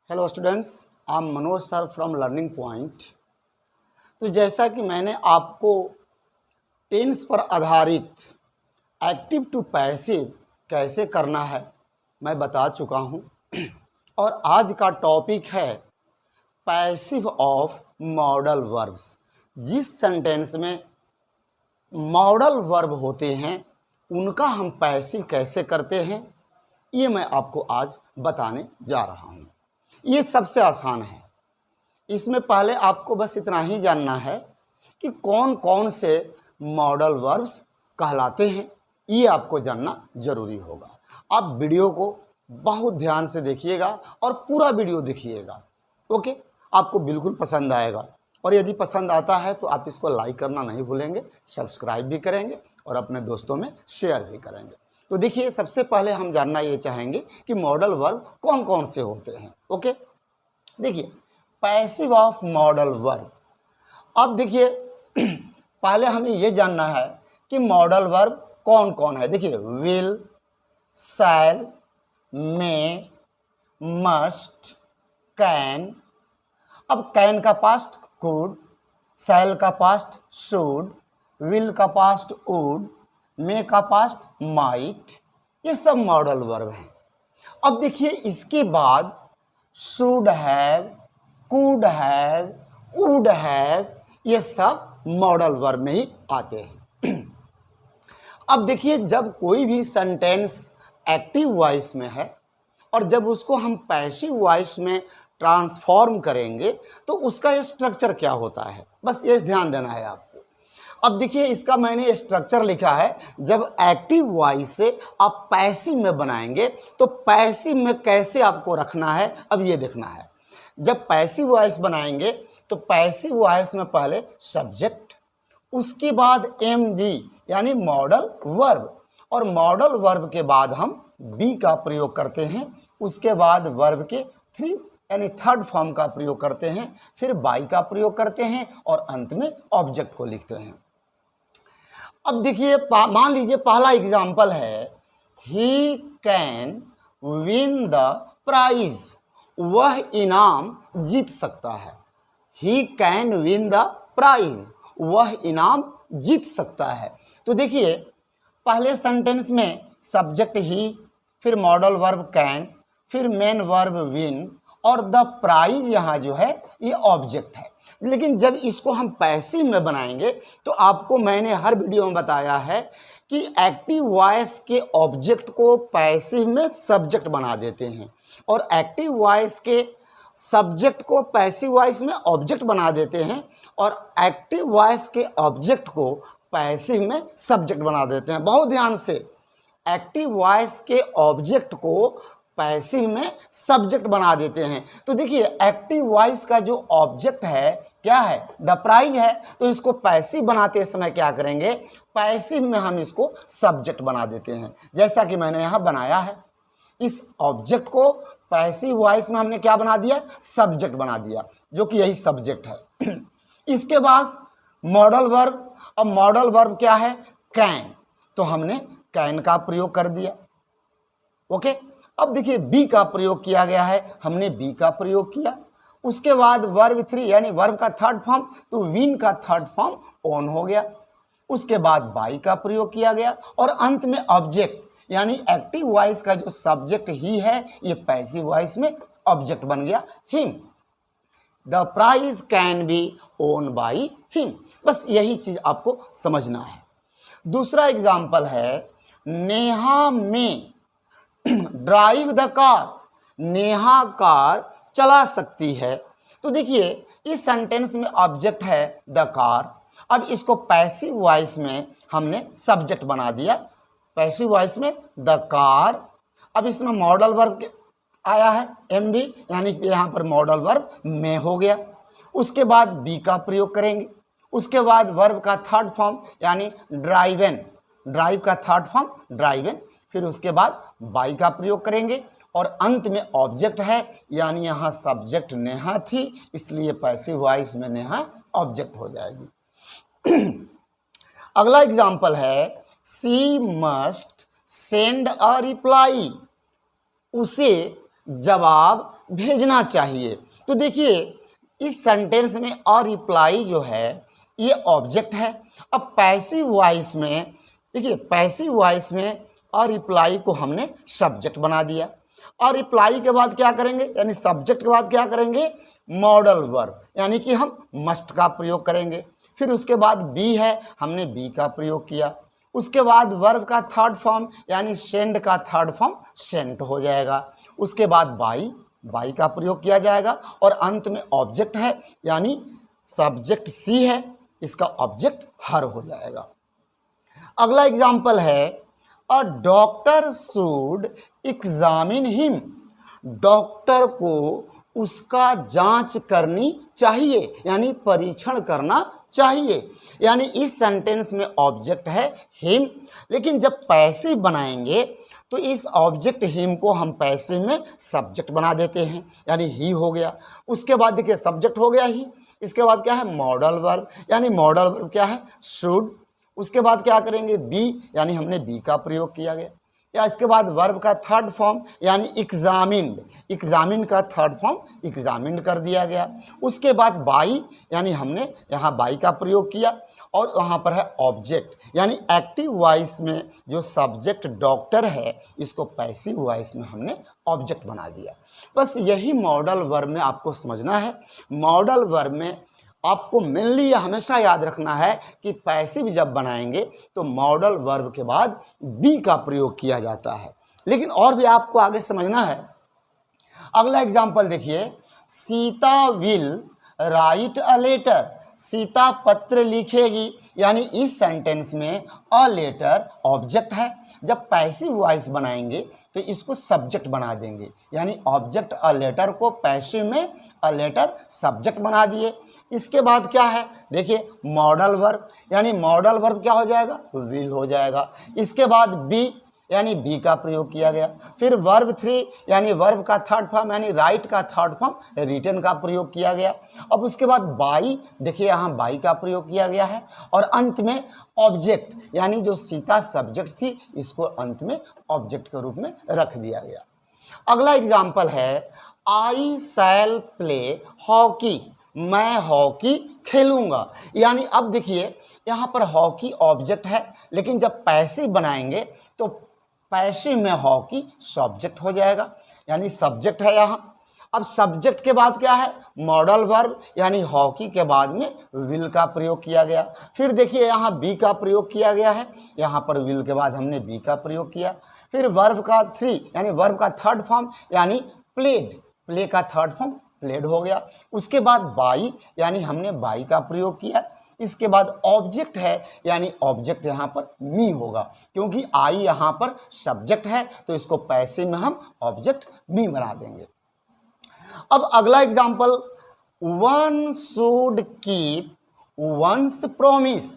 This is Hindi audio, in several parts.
Hello students, I am Manoj sir from learning point. तो जैसा कि मैंने आपको टेंस पर आधारित एक्टिव टू पैसिव कैसे करना है मैं बता चुका हूँ। और आज का टॉपिक है पैसिव ऑफ मॉडल वर्ब्स। जिस सेंटेंस में मॉडल वर्ब होते हैं उनका हम पैसिव कैसे करते हैं ये मैं आपको आज बताने जा रहा हूँ। ये सबसे आसान है। इसमें पहले आपको बस इतना ही जानना है कि कौन कौन से मॉडल वर्ब्स कहलाते हैं, ये आपको जानना जरूरी होगा। आप वीडियो को बहुत ध्यान से देखिएगा और पूरा वीडियो देखिएगा। ओके, आपको बिल्कुल पसंद आएगा। और यदि पसंद आता है तो आप इसको लाइक करना नहीं भूलेंगे, सब्सक्राइब भी करेंगे और अपने दोस्तों में शेयर भी करेंगे। तो देखिए, सबसे पहले हम जानना ये चाहेंगे कि मॉडल वर्ब कौन कौन से होते हैं। ओके, देखिए पैसिव ऑफ मॉडल वर्ब। अब देखिए पहले हमें ये जानना है कि मॉडल वर्ब कौन कौन है। देखिए will, shall, may, must, can. अब कैन का पास्ट कुड, शैल का पास्ट शुड, विल का पास्ट वुड, मे का पास्ट माइट, ये सब मॉडल वर्ब हैं। अब देखिए इसके बाद should have, could have, would have, ये सब मॉडल वर्ब में ही आते हैं। अब देखिए जब कोई भी सेंटेंस एक्टिव वॉइस में है और जब उसको हम पैसिव वॉइस में ट्रांसफॉर्म करेंगे तो उसका स्ट्रक्चर क्या होता है, बस ये ध्यान देना है आपको। अब देखिए इसका मैंने स्ट्रक्चर लिखा है। जब एक्टिव वॉइस से आप पैसिव में बनाएंगे तो पैसिव में कैसे आपको रखना है अब ये देखना है। जब पैसिव वॉइस बनाएंगे तो पैसिव वॉइस में पहले सब्जेक्ट, उसके बाद एम बी यानी मॉडल वर्ब, और मॉडल वर्ब के बाद हम बी का प्रयोग करते हैं। उसके बाद वर्ब के थ्री यानी थर्ड फॉर्म का प्रयोग करते हैं, फिर बाई का प्रयोग करते हैं और अंत में ऑब्जेक्ट को लिखते हैं। अब देखिए मान लीजिए पहला एग्जाम्पल है he can win the prize, वह इनाम जीत सकता है। He can win the prize, वह इनाम जीत सकता है। तो देखिए पहले सेंटेंस में सब्जेक्ट ही, फिर मॉडल वर्ब कैन, फिर मेन वर्ब विन और द प्राइज यहाँ जो है ये ऑब्जेक्ट है। लेकिन जब इसको हम पैसिव में बनाएंगे तो आपको मैंने हर वीडियो में बताया है कि एक्टिव वॉइस के ऑब्जेक्ट को पैसिव में सब्जेक्ट बना देते हैं और एक्टिव वॉइस के सब्जेक्ट को पैसिव वॉइस में ऑब्जेक्ट बना देते हैं और एक्टिव वॉइस के ऑब्जेक्ट को पैसिव में सब्जेक्ट बना देते हैं। बहुत ध्यान से, एक्टिव वॉइस के ऑब्जेक्ट को पैसिव में सब्जेक्ट बना देते हैं। तो देखिए एक्टिव वॉइस का जो ऑब्जेक्ट है क्या है, द प्राइज है, तो इसको पैसिव बनाते समय क्या करेंगे, पैसिव में हम इसको सब्जेक्ट बना देते हैं, जैसा कि मैंने यहाँ बनाया है। इस ऑब्जेक्ट को पैसिव वॉइस में हमने क्या बना दिया, सब्जेक्ट बना दिया, जो कि यही सब्जेक्ट है। इसके बाद मॉडल वर्ब। अब मॉडल वर्ब क्या है, कैन, तो हमने कैन का प्रयोग कर दिया। ओके, अब देखिए बी का प्रयोग किया गया है, हमने बी का प्रयोग किया। उसके बाद वर्ब थ्री यानी वर्ब का थर्ड फॉर्म, तो विन का थर्ड फॉर्म ऑन हो गया। उसके बाद बाई का प्रयोग किया गया और अंत में ऑब्जेक्ट यानी एक्टिव वॉइस का जो सब्जेक्ट ही है ये पैसिव वॉइस में ऑब्जेक्ट बन गया, him. The prize can be won by him. बस यही चीज आपको समझना है। दूसरा एग्जाम्पल है नेहा में drive the car, Neha car चला सकती है। तो देखिए इस सेंटेंस में ऑब्जेक्ट है द कार। अब इसको पैसिव वॉइस में हमने सब्जेक्ट बना दिया, पैसिव वॉइस में द कार। अब इसमें मॉडल वर्ब आया है एम बी, यानी कि यहाँ पर मॉडल वर्ब में हो गया। उसके बाद बी का प्रयोग करेंगे। उसके बाद वर्ब का थर्ड फॉर्म यानी ड्राइवन, ड्राइव का थर्ड फॉर्म ड्राइवन, फिर उसके बाद बाई का प्रयोग करेंगे और अंत में ऑब्जेक्ट है, यानी यहाँ सब्जेक्ट नेहा थी इसलिए पैसिव वॉइस में नेहा ऑब्जेक्ट हो जाएगी। अगला एग्जाम्पल है सी मस्ट सेंड अ रिप्लाई, उसे जवाब भेजना चाहिए। तो देखिए इस सेंटेंस में अ रिप्लाई जो है ये ऑब्जेक्ट है। अब पैसिव वॉइस में देखिए, पैसिव वॉइस में अ रिप्लाई को हमने सब्जेक्ट बना दिया। और रिप्लाई के बाद क्या करेंगे, यानी सब्जेक्ट के बाद क्या करेंगे, मॉडल वर्ब, यानी कि हम मस्ट का प्रयोग करेंगे। फिर उसके बाद बी है, हमने बी का प्रयोग किया। उसके बाद वर्ब का थर्ड फॉर्म यानी सेंड का थर्ड फॉर्म सेंट हो जाएगा। उसके बाद बाई का प्रयोग किया जाएगा और अंत में ऑब्जेक्ट है यानी सब्जेक्ट सी है, इसका ऑब्जेक्ट हर हो जाएगा। अगला एग्जाम्पल है a doctor should examine him. Doctor को उसका जांच करनी चाहिए यानी परीक्षण करना चाहिए। यानी इस सेंटेंस में ऑब्जेक्ट है हिम, लेकिन जब पैसिव बनाएंगे तो इस ऑब्जेक्ट हिम को हम पैसिव में सब्जेक्ट बना देते हैं, यानी ही हो गया। उसके बाद देखिए सब्जेक्ट हो गया ही, इसके बाद क्या है मॉडल वर्ब, यानी मॉडल वर्ब क्या है शुड। उसके बाद क्या करेंगे बी, यानी हमने बी का प्रयोग किया गया। या इसके बाद वर्ब का थर्ड फॉर्म यानी एग्जामिन्ड, एग्जामिन का थर्ड फॉर्म एग्जामिन्ड कर दिया गया। उसके बाद बाई, यानी हमने यहाँ बाई का प्रयोग किया। और वहाँ पर है ऑब्जेक्ट, यानी एक्टिव वॉइस में जो सब्जेक्ट डॉक्टर है इसको पैसिव वॉइस में हमने ऑब्जेक्ट बना दिया। बस यही मॉडल वर्ब में आपको समझना है। मॉडल वर्ब में आपको मेनली हमेशा याद रखना है कि पैसिव जब बनाएंगे तो मॉडल वर्ब के बाद बी का प्रयोग किया जाता है, लेकिन और भी आपको आगे समझना है। अगला एग्जाम्पल देखिए, Sita will write a letter. Sita पत्र लिखेगी, यानी इस सेंटेंस में अ लेटर ऑब्जेक्ट है। जब पैसिव वॉइस बनाएंगे तो इसको सब्जेक्ट बना देंगे, यानी ऑब्जेक्ट अ लेटर को पैसिव में अ लेटर सब्जेक्ट बना दिए। इसके बाद क्या है देखिए मॉडल वर्ब, यानी मॉडल वर्ब क्या हो जाएगा विल हो जाएगा। इसके बाद बी, यानी बी का प्रयोग किया गया। फिर वर्ब थ्री, यानी वर्ब का थर्ड फॉर्म यानी राइट का थर्ड फॉर्म रिटन का प्रयोग किया गया। अब उसके बाद बाई, देखिए यहाँ बाई का प्रयोग किया गया है। और अंत में ऑब्जेक्ट, यानी जो सीता सब्जेक्ट थी इसको अंत में ऑब्जेक्ट के रूप में रख दिया गया। अगला एग्जाम्पल है आई शैल प्ले हॉकी। मैं हॉकी खेलूंगा, यानी अब देखिए यहाँ पर हॉकी ऑब्जेक्ट है, लेकिन जब पैसिव बनाएंगे तो पैसिव में हॉकी सब्जेक्ट हो जाएगा, यानी सब्जेक्ट है यहाँ। अब सब्जेक्ट के बाद क्या है मॉडल वर्ब, यानी हॉकी के बाद में विल का प्रयोग किया गया। फिर देखिए यहाँ बी का प्रयोग किया गया है, यहाँ पर विल के बाद हमने बी का प्रयोग किया। फिर वर्ब का थ्री, यानी वर्ब का थर्ड फॉर्म यानी प्लेड, प्ले का थर्ड फॉर्म प्लेड हो गया। उसके बाद बाई, यानी हमने बाई का प्रयोग किया। इसके बाद ऑब्जेक्ट है, यानी ऑब्जेक्ट यहाँ पर मी होगा, क्योंकि आई यहाँ पर सब्जेक्ट है तो इसको पैसिव में हम ऑब्जेक्ट मी बना देंगे। अब अगला example, one should keep one's promise.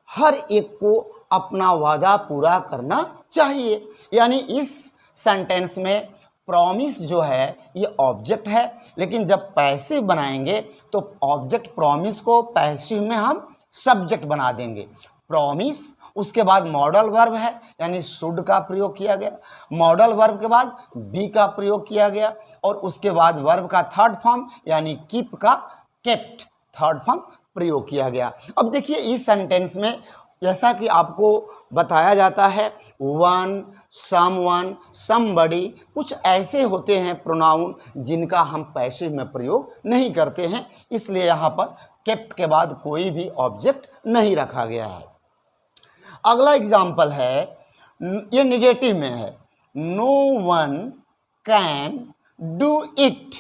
हर एक को अपना वादा पूरा करना चाहिए, यानी इस सेंटेंस में प्रॉमिस जो है ये ऑब्जेक्ट है, लेकिन जब पैसिव बनाएंगे तो ऑब्जेक्ट प्रॉमिस को पैसिव में हम सब्जेक्ट बना देंगे प्रॉमिस। उसके बाद मॉडल वर्ब है, यानी शुड का प्रयोग किया गया। मॉडल वर्ब के बाद बी का प्रयोग किया गया और उसके बाद वर्ब का थर्ड फॉर्म यानी कीप का केप्ट थर्ड फॉर्म प्रयोग किया गया। अब देखिए इस सेंटेंस में जैसा कि आपको बताया जाता है वन, समवन, समबडी, कुछ ऐसे होते हैं प्रोनाउन जिनका हम पैसिव में प्रयोग नहीं करते हैं, इसलिए यहाँ पर केप्ट के बाद कोई भी ऑब्जेक्ट नहीं रखा गया है। अगला एग्जाम्पल है, ये निगेटिव में है, no one can do it.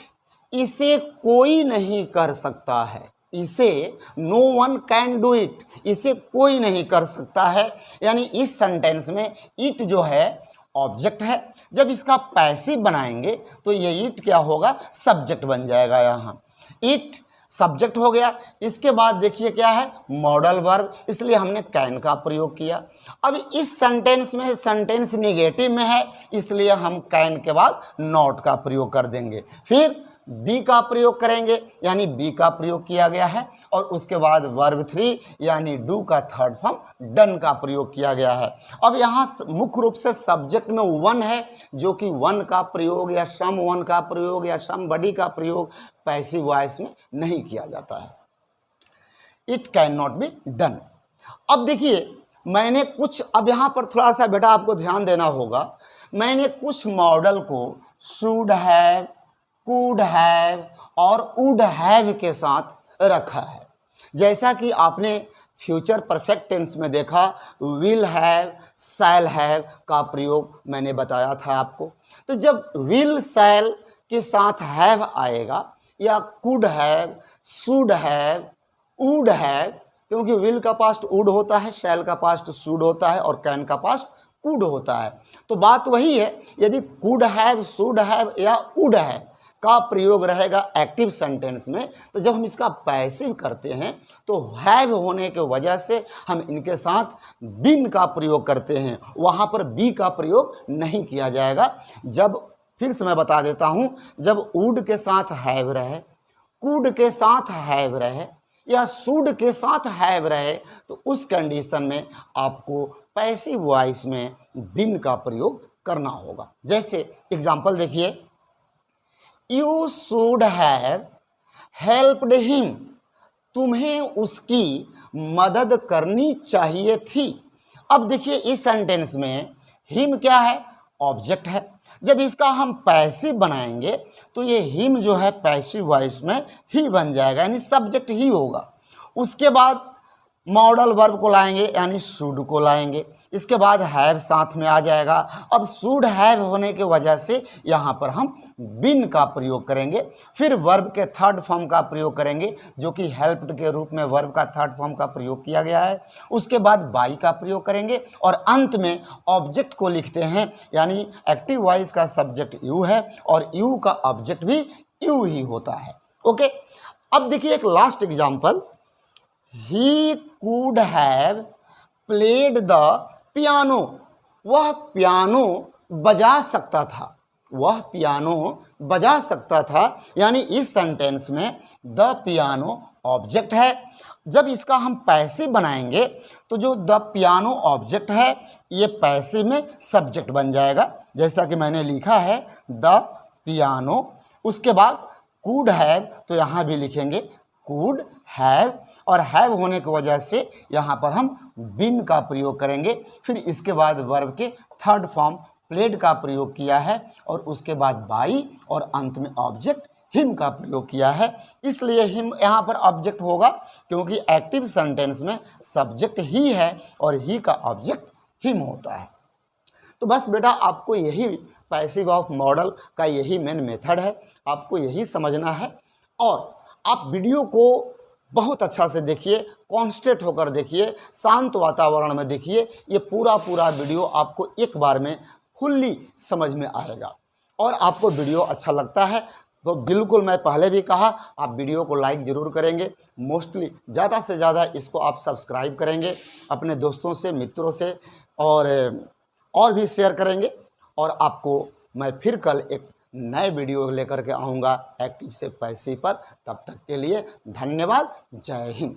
इसे कोई नहीं कर सकता है, इसे no one can do it, इसे कोई नहीं कर सकता है, यानी इस सेंटेंस में इट जो है ऑब्जेक्ट है। जब इसका पैसिव बनाएंगे तो ये इट क्या होगा सब्जेक्ट बन जाएगा, यहाँ इट सब्जेक्ट हो गया। इसके बाद देखिए क्या है मॉडल वर्ब, इसलिए हमने कैन का प्रयोग किया। अब इस सेंटेंस में सेंटेंस निगेटिव में है, इसलिए हम कैन के बाद नॉट का प्रयोग कर देंगे। फिर बी का प्रयोग करेंगे, यानी बी का प्रयोग किया गया है। और उसके बाद वर्ब 3 यानी डू का थर्ड फॉर्म डन का प्रयोग किया गया है। अब यहाँ मुख्य रूप से सब्जेक्ट में वन है, जो कि वन का प्रयोग या सम वन का प्रयोग या समबडी का प्रयोग पैसिव वॉइस में नहीं किया जाता है। It can not be done. अब देखिए मैंने कुछ, अब यहाँ पर थोड़ा सा बेटा आपको ध्यान देना होगा, मैंने कुछ मॉडल को शुड हैव, कुड हैव और वुड हैव के साथ रखा है। जैसा कि आपने फ्यूचर परफेक्ट टेंस में देखा, विल हैव, शैल हैव का प्रयोग मैंने बताया था आपको। तो जब विल शैल के साथ हैव आएगा या could have, should have, would have, क्योंकि विल का पास्ट वुड होता है, शैल का पास्ट शुड होता है और कैन का पास्ट कुड होता है। तो बात वही है, यदि कुड हैव, शुड हैव या वुड हैव का प्रयोग रहेगा एक्टिव सेंटेंस में, तो जब हम इसका पैसिव करते हैं तो हैव होने के वजह से हम इनके साथ बीन का प्रयोग करते हैं, वहाँ पर बी का प्रयोग नहीं किया जाएगा। जब, फिर से मैं बता देता हूँ, जब वुड के साथ हैव रहे, कुड के साथ हैव रहे या शुड के साथ हैव रहे, तो उस कंडीशन में आपको पैसिव वॉइस में बिन का प्रयोग करना होगा। जैसे एग्जांपल देखिए, you should have helped him, तुम्हें उसकी मदद करनी चाहिए थी। अब देखिए इस सेंटेंस में हिम क्या है, ऑब्जेक्ट है। जब इसका हम पैसिव बनाएंगे तो ये हिम जो है पैसिव वॉइस में ही बन जाएगा, यानी सब्जेक्ट ही होगा। उसके बाद मॉडल वर्ब को लाएंगे, यानी शुड को लाएंगे। इसके बाद हैव साथ में आ जाएगा। अब शुड हैव होने के वजह से यहाँ पर हम बिन का प्रयोग करेंगे। फिर वर्ब के थर्ड फॉर्म का प्रयोग करेंगे, जो कि हेल्प्ड के रूप में वर्ब का थर्ड फॉर्म का प्रयोग किया गया है। उसके बाद बाई का प्रयोग करेंगे और अंत में ऑब्जेक्ट को लिखते हैं, यानी एक्टिव वॉइस का सब्जेक्ट यू है और यू का ऑब्जेक्ट भी यू ही होता है। ओके, अब देखिए एक last example, he could have played the piano, वह पियानो बजा सकता था, वह पियानो बजा सकता था, यानी इस सेंटेंस में द पियानो ऑब्जेक्ट है। जब इसका हम पैसिव बनाएंगे तो जो द पियानो ऑब्जेक्ट है ये पैसिव में सब्जेक्ट बन जाएगा, जैसा कि मैंने लिखा है द पियानो। उसके बाद कुड हैव, तो यहाँ भी लिखेंगे कुड हैव, और हैव होने की वजह से यहाँ पर हम बिन का प्रयोग करेंगे। फिर इसके बाद वर्ब के थर्ड फॉर्म प्लेड का प्रयोग किया है और उसके बाद बाई और अंत में ऑब्जेक्ट हिम का प्रयोग किया है। इसलिए हिम यहाँ पर ऑब्जेक्ट होगा, क्योंकि एक्टिव सेंटेंस में सब्जेक्ट ही है और ही का ऑब्जेक्ट हिम होता है। तो बस बेटा आपको यही पैसिव ऑफ मॉडल का यही मेन मेथड है, आपको यही समझना है। और आप वीडियो को बहुत अच्छा से देखिए, कॉन्सेंट्रेट होकर देखिए, शांत वातावरण में देखिए, ये पूरा वीडियो आपको एक बार में फुल्ली समझ में आएगा। और आपको वीडियो अच्छा लगता है तो बिल्कुल, मैं पहले भी कहा, आप वीडियो को लाइक ज़रूर करेंगे, मोस्टली ज़्यादा से ज़्यादा इसको आप सब्सक्राइब करेंगे अपने दोस्तों से, मित्रों से, और भी शेयर करेंगे। और आपको मैं फिर कल एक नए वीडियो लेकर के आऊँगा एक्टिव से पैसिव पर। तब तक के लिए धन्यवाद, जय हिंद।